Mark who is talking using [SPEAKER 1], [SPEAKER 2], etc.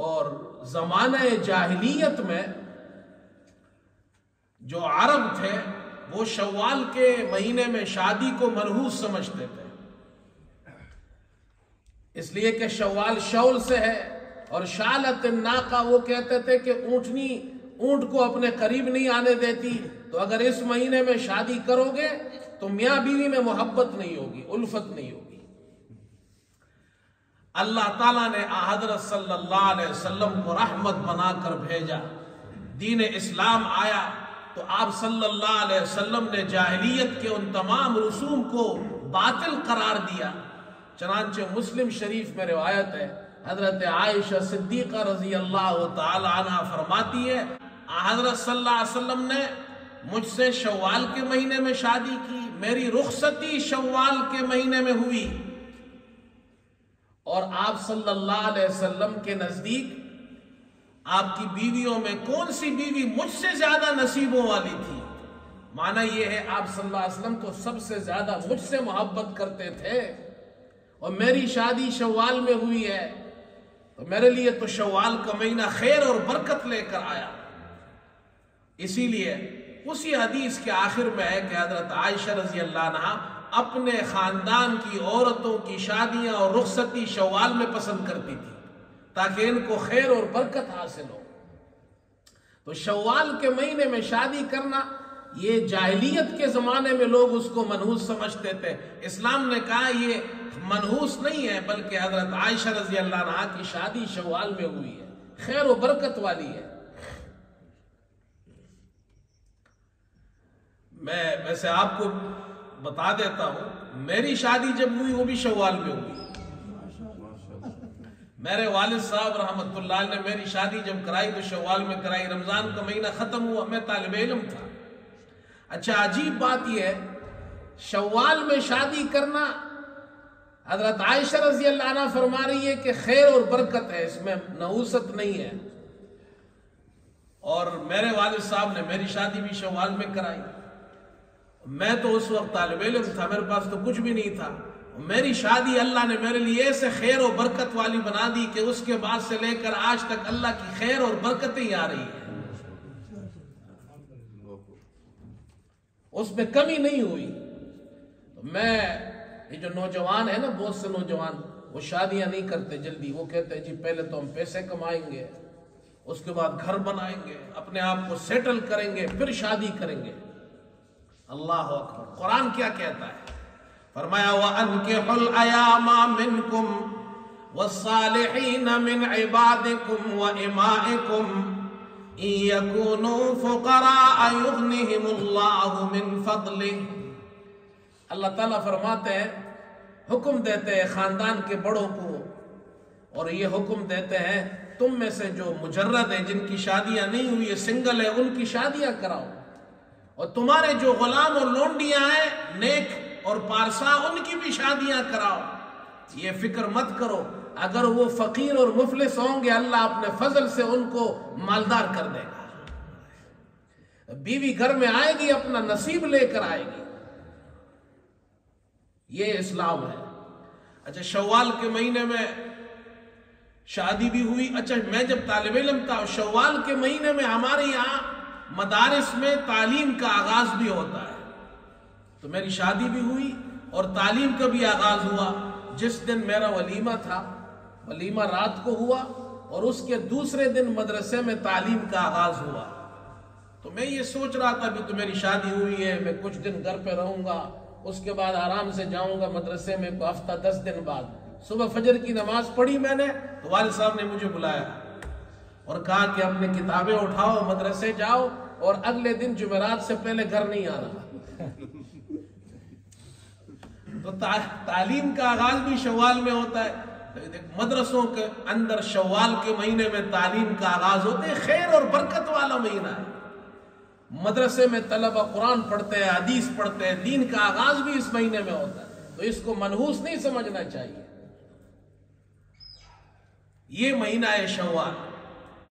[SPEAKER 1] اور زمانہ جاہلیت میں جو عرب تھے وہ شوال کے مہینے میں شادی کو منحوس سمجھتے تھے، اس لیے کہ شوال شول سے ہے، اور شالت الناقہ وہ کہتے تھے کہ اونٹنی اونٹ کو اپنے قریب نہیں آنے دیتی، تو اگر اس مہینے میں شادی کرو گے تو میاں بیوی میں محبت نہیں ہوگی، الفت نہیں ہوگی۔ اللہ تعالیٰ نے حضرت صلی اللہ علیہ وسلم کو رحمت بنا کر بھیجا، دین اسلام آیا تو آپ صلی اللہ علیہ وسلم نے جاہلیت کے ان تمام رسوم کو باطل قرار دیا۔ چنانچہ مسلم شریف میں روایت ہے، حضرت عائشہ صدیقہ رضی اللہ تعالی عنہ فرماتی ہے حضرت صلی اللہ علیہ وسلم نے مجھ سے شوال کے مہینے میں شادی کی، میری رخصتی شوال کے مہینے میں ہوئی، اور آپ صلی اللہ علیہ وسلم کے نزدیک آپ کی بیویوں میں کون سی بیوی مجھ سے زیادہ نصیبوں والی تھی؟ معنی یہ ہے آپ صلی اللہ علیہ وسلم تو سب سے زیادہ مجھ سے محبت کرتے تھے، اور میری شادی شوال میں ہوئی ہے تو میرے لیے تو شوال کا مہینہ خیر اور برکت لے کر آیا۔ اسی لیے اسی حدیث کے آخر میں ہے کہ حضرت عائشہ رضی اللہ عنہا اپنے خاندان کی عورتوں کی شادیاں اور رخصتی شوال میں پسند کرتی تھی تاکہ ان کو خیر اور برکت حاصل ہو۔ تو شوال کے مہینے میں شادی کرنا یہ جاہلیت کے زمانے میں لوگ اس کو منحوس سمجھتے تھے، اسلام نے کہا یہ منحوس نہیں ہے بلکہ حضرت عائشہ رضی اللہ عنہا کی شادی شوال میں ہوئی ہے، خیر و برکت والی ہے۔ میں ویسے آپ کو بتا دیتا ہوں، میری شادی جب ہوئی وہ بھی شوال میں ہوئی۔ میرے والد صاحب رحمۃ اللہ نے میری شادی جب کرائی تو شوال میں کرائی، رمضان کا مہینہ ختم ہوا، میں طالب علم تھا۔ اچھا عجیب بات یہ ہے، شوال میں شادی کرنا حضرت عائشہ رضی اللہ عنہ فرما رہی ہے کہ خیر اور برکت ہے، اس میں نحوست نہیں ہے، اور میرے والد صاحب نے میری شادی بھی شوال میں کرائی۔ میں تو اس وقت طالب علم تھا، میرے پاس تو کچھ بھی نہیں تھا، میری شادی اللہ نے میرے لیے ایسے خیر و برکت والی بنا دی کہ اس کے بعد سے لے کر آج تک اللہ کی خیر اور برکتیں ہی آ رہی ہیں، اس میں کمی نہیں ہوئی۔ تو میں یہ جو نوجوان ہیں نا، بہت سے نوجوان وہ شادیاں نہیں کرتے جلدی، وہ کہتے ہیں جی پہلے تو ہم پیسے کمائیں گے، اس کے بعد گھر بنائیں گے، اپنے آپ کو سیٹل کریں گے، پھر شادی کریں گے۔ اللہ اکبر، قرآن کیا کہتا ہے؟ فرمایا وَأَنْكِحُوا الْأَيَامَ مِنْكُمْ وَالصَّالِحِينَ مِنْ عِبَادِكُمْ وَإِمَائِكُمْ إِنْ يَكُونُوا فُقَرَاءَ يُغْنِهِمُ اللَّهُ مِنْ فَضْلِهِ۔ اللہ تعالیٰ فرماتے ہیں، حکم دیتے ہیں خاندان کے بڑوں کو، اور یہ حکم دیتے ہیں تم میں سے جو مجرد ہیں، جن کی شادیاں نہیں ہوئی ہے، سنگل ہے، ان کی شادیاں کراؤ، اور تمہارے جو غلام اور لونڈیاں ہیں نیک اور پارسا، ان کی بھی شادیاں کراؤ۔ یہ فکر مت کرو، اگر وہ فقیر اور مفلس ہوں گے اللہ اپنے فضل سے ان کو مالدار کر دے گا۔ بیوی گھر میں آئے گی اپنا نصیب لے کر آئے گی، یہ اسلام ہے۔ اچھا شوال کے مہینے میں شادی بھی ہوئی۔ اچھا میں جب طالب علم تھا، شوال کے مہینے میں ہمارے یہاں مدارس میں تعلیم کا آغاز بھی ہوتا ہے، تو میری شادی بھی ہوئی اور تعلیم کا بھی آغاز ہوا۔ جس دن میرا ولیمہ تھا، ولیمہ رات کو ہوا، اور اس کے دوسرے دن مدرسے میں تعلیم کا آغاز ہوا۔ تو میں یہ سوچ رہا تھا بھی تو میری شادی ہوئی ہے، میں کچھ دن گھر پہ رہوں گا، اس کے بعد آرام سے جاؤں گا مدرسے میں، کو ہفتہ 10 دن بعد۔ صبح فجر کی نماز پڑھی میں نے تو والد صاحب نے مجھے بلایا اور کہا کہ اپنی کتابیں اٹھاؤ، مدرسے جاؤ، اور اگلے دن جمعرات سے پہلے گھر نہیں آنا۔ تو تعلیم کا آغاز بھی شوال میں ہوتا ہے، مدرسوں کے اندر شوال کے مہینے میں تعلیم کا آغاز ہوتا ہے، خیر اور برکت والا مہینہ ہے۔ مدرسے میں طلبہ قرآن پڑھتے ہیں، حدیث پڑھتے ہیں، دین کا آغاز بھی اس مہینے میں ہوتا ہے، تو اس کو منحوس نہیں سمجھنا چاہیے۔ یہ مہینہ ہے شوال۔